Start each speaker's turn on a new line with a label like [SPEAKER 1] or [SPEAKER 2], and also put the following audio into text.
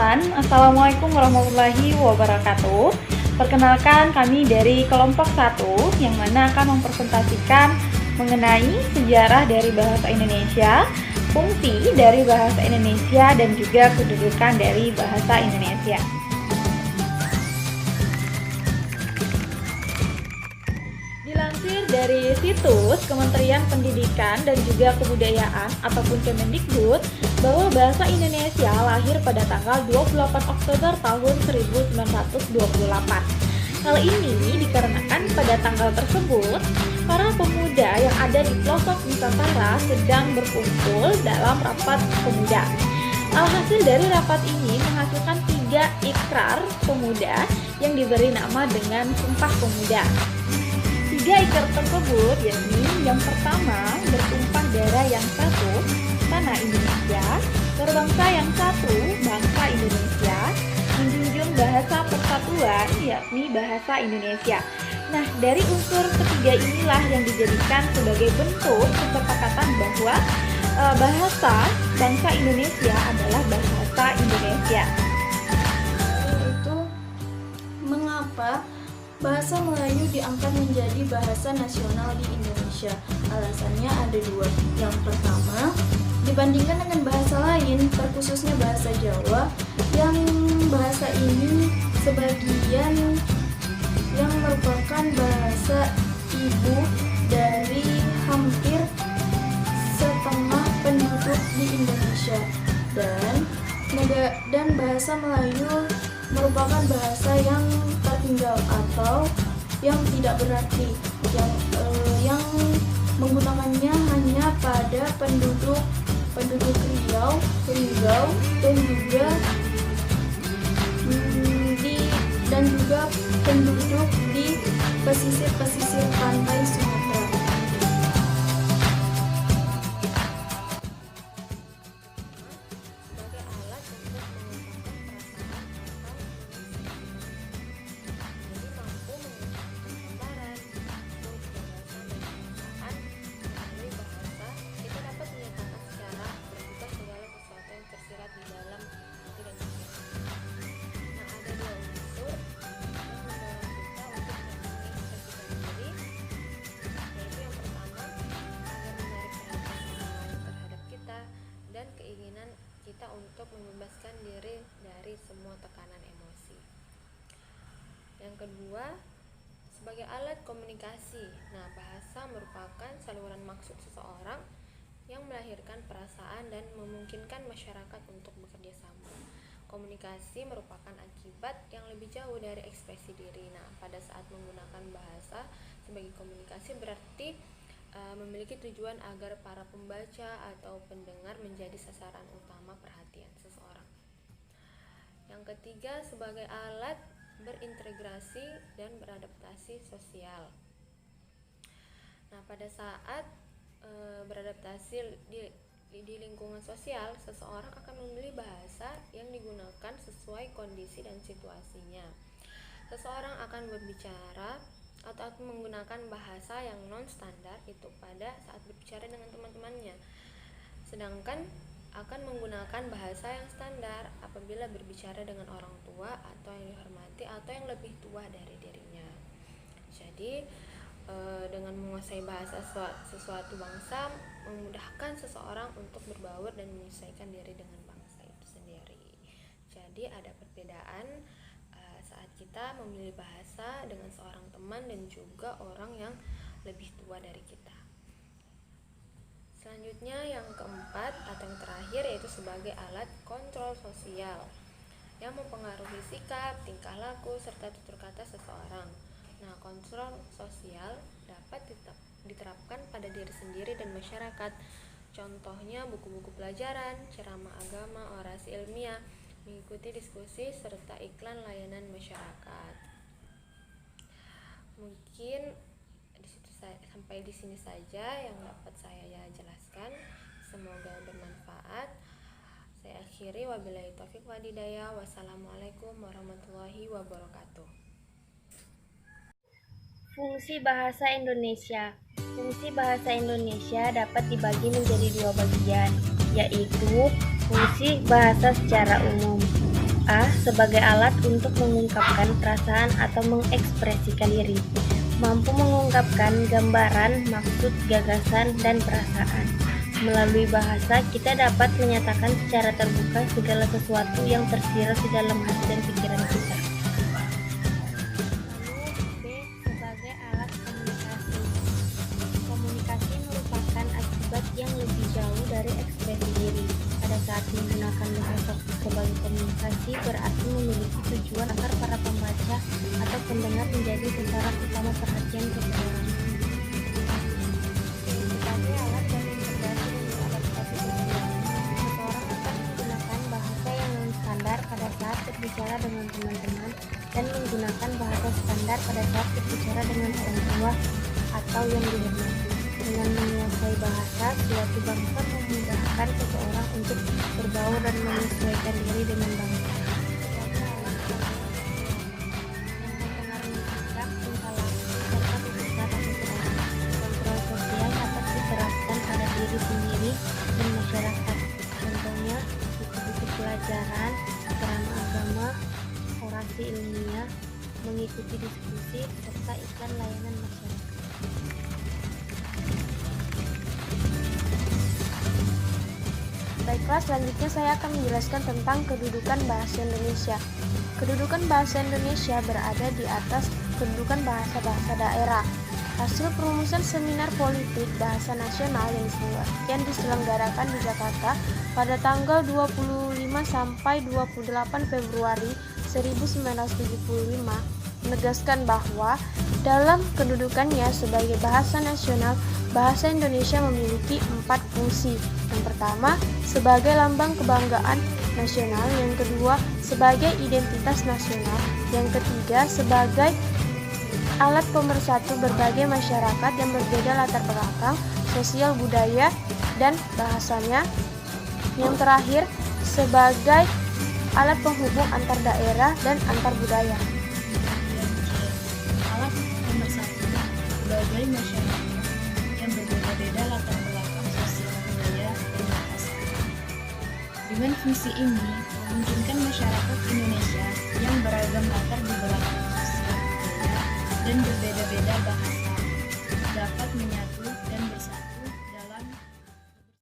[SPEAKER 1] teman-teman, Assalamualaikum warahmatullahi wabarakatuh. Perkenalkan, kami dari kelompok 1 yang mana akan mempresentasikan mengenai sejarah dari bahasa Indonesia, fungsi dari bahasa Indonesia, dan juga kedudukan dari bahasa Indonesia. Dilansir dari situs Kementerian Pendidikan dan juga Kebudayaan ataupun Kemendikbud bahwa bahasa Indonesia lahir pada tanggal 28 Oktober tahun 1928. Hal ini dikarenakan pada tanggal tersebut para pemuda yang ada di pelosok Nusantara sedang berkumpul dalam rapat pemuda. Alhasil dari rapat ini menghasilkan 3 ikrar pemuda yang diberi nama dengan Sumpah Pemuda. 3 ikrar tersebut yakni yang pertama, bertumpah darah yang satu, tanah Indonesia; berbangsa yang satu, bangsa Indonesia; menjunjung bahasa persatuan yakni bahasa Indonesia. Nah, dari unsur ketiga inilah yang dijadikan sebagai bentuk kesepakatan bahwa bahasa bangsa Indonesia adalah bahasa Indonesia.
[SPEAKER 2] Itu mengapa bahasa Melayu diangkat menjadi bahasa nasional di Indonesia? Alasannya ada 2. Yang pertama, dibandingkan dengan bahasa lain, terkhususnya bahasa Jawa, yang bahasa ini sebagian yang merupakan bahasa ibu dari hampir setengah penduduk di Indonesia, dan bahasa Melayu merupakan bahasa yang tertinggal atau yang tidak berarti, yang menggunakannya hanya pada penduduk Riau, dan juga penduduk di pesisir pantai Sumatera.
[SPEAKER 3] Untuk membebaskan diri dari semua tekanan emosi. Yang kedua, sebagai alat komunikasi. Nah, bahasa merupakan saluran maksud seseorang yang melahirkan perasaan dan memungkinkan masyarakat untuk bekerja sama. Komunikasi merupakan akibat yang lebih jauh dari ekspresi diri. Nah, pada saat menggunakan bahasa sebagai komunikasi berarti memiliki tujuan agar para pembaca atau pendengar menjadi sasaran utama perhatian seseorang. Yang ketiga, sebagai alat berintegrasi dan beradaptasi sosial. Nah, pada saat beradaptasi di lingkungan sosial, seseorang akan memilih bahasa yang digunakan sesuai kondisi dan situasinya. Seseorang akan berbicara atau menggunakan bahasa yang non-standar itu pada saat berbicara dengan teman-temannya, sedangkan akan menggunakan bahasa yang standar apabila berbicara dengan orang tua atau yang dihormati atau yang lebih tua dari dirinya. Jadi dengan menguasai bahasa sesuatu bangsa memudahkan seseorang untuk berbaur dan menyesuaikan diri dengan bangsa itu sendiri. Jadi ada perbedaan saat kita memilih bahasa dengan seorang teman dan juga orang yang lebih tua dari kita. Selanjutnya yang keempat atau yang terakhir yaitu sebagai alat kontrol sosial yang mempengaruhi sikap, tingkah laku, serta tutur kata seseorang. Nah, kontrol sosial dapat diterapkan pada diri sendiri dan masyarakat. Contohnya buku-buku pelajaran, ceramah agama, orasi ilmiah, mengikuti diskusi, serta iklan layanan masyarakat. Mungkin sampai di sini saja yang dapat saya jelaskan. Semoga bermanfaat. Saya akhiri, wabillahi taufiq wal hidayah. Wassalamualaikum warahmatullahi wabarakatuh.
[SPEAKER 4] Fungsi bahasa Indonesia. Fungsi bahasa Indonesia dapat dibagi menjadi 2 bagian, yaitu fungsi bahasa secara umum A. Sebagai alat untuk mengungkapkan perasaan atau mengekspresikan diri, mampu mengungkapkan gambaran, maksud, gagasan, dan perasaan. Melalui bahasa, kita dapat menyatakan secara terbuka segala sesuatu yang tersirat di dalam hati dan pikiran kita. Lalu B. Sebagai alat komunikasi. Komunikasi merupakan akibat yang lebih jauh dari ekspresi diri. Pada saat menggunakan bahasa sebagai komunikasi berarti memiliki tujuan agar para pembaca atau pendengar menjadi sasaran utama perhatian seseorang. Sebagai alat berintegrasi dan beradaptasi sosial, seseorang akan menggunakan bahasa yang non-standar pada saat berbicara dengan teman-teman dan menggunakan bahasa standar pada saat berbicara dengan orang tua atau yang dihormati. Dengan menguasai bahasa, suatu bangsa memudahkan seseorang untuk berbaur dan menyesuaikan diri dengan bangsa. Yang mempengaruhi sikap, tingkah laku, serta kebiasaan seseorang. Kontrol sosial dapat diterapkan pada diri sendiri dan masyarakat. Contohnya, buku-buku pelajaran, ceramah agama, orasi ilmiah, mengikuti diskusi, serta iklan layanan masyarakat.
[SPEAKER 2] Baiklah, selanjutnya saya akan menjelaskan tentang kedudukan bahasa Indonesia. Kedudukan bahasa Indonesia berada di atas kedudukan bahasa-bahasa daerah. Hasil perumusan seminar politik bahasa nasional yang diselenggarakan di Jakarta pada tanggal 25 sampai 28 Februari 1975 menegaskan bahwa dalam kedudukannya sebagai bahasa nasional, bahasa Indonesia memiliki 4 fungsi. Yang pertama, sebagai lambang kebanggaan nasional. Yang kedua, sebagai identitas nasional. Yang ketiga, sebagai alat pemersatu berbagai masyarakat yang berbeda latar belakang, sosial, budaya, dan bahasanya. Yang terakhir, sebagai alat penghubung antar daerah dan antar budaya.
[SPEAKER 5] Alat pemersatu berbagai masyarakat yang berbeda-beda latar belakang sosial, budaya, dan bahasa. Dengan fungsi ini, memungkinkan masyarakat Indonesia yang beragam latar belakang sosial, budaya, dan berbeda-beda bahasa dapat menyatu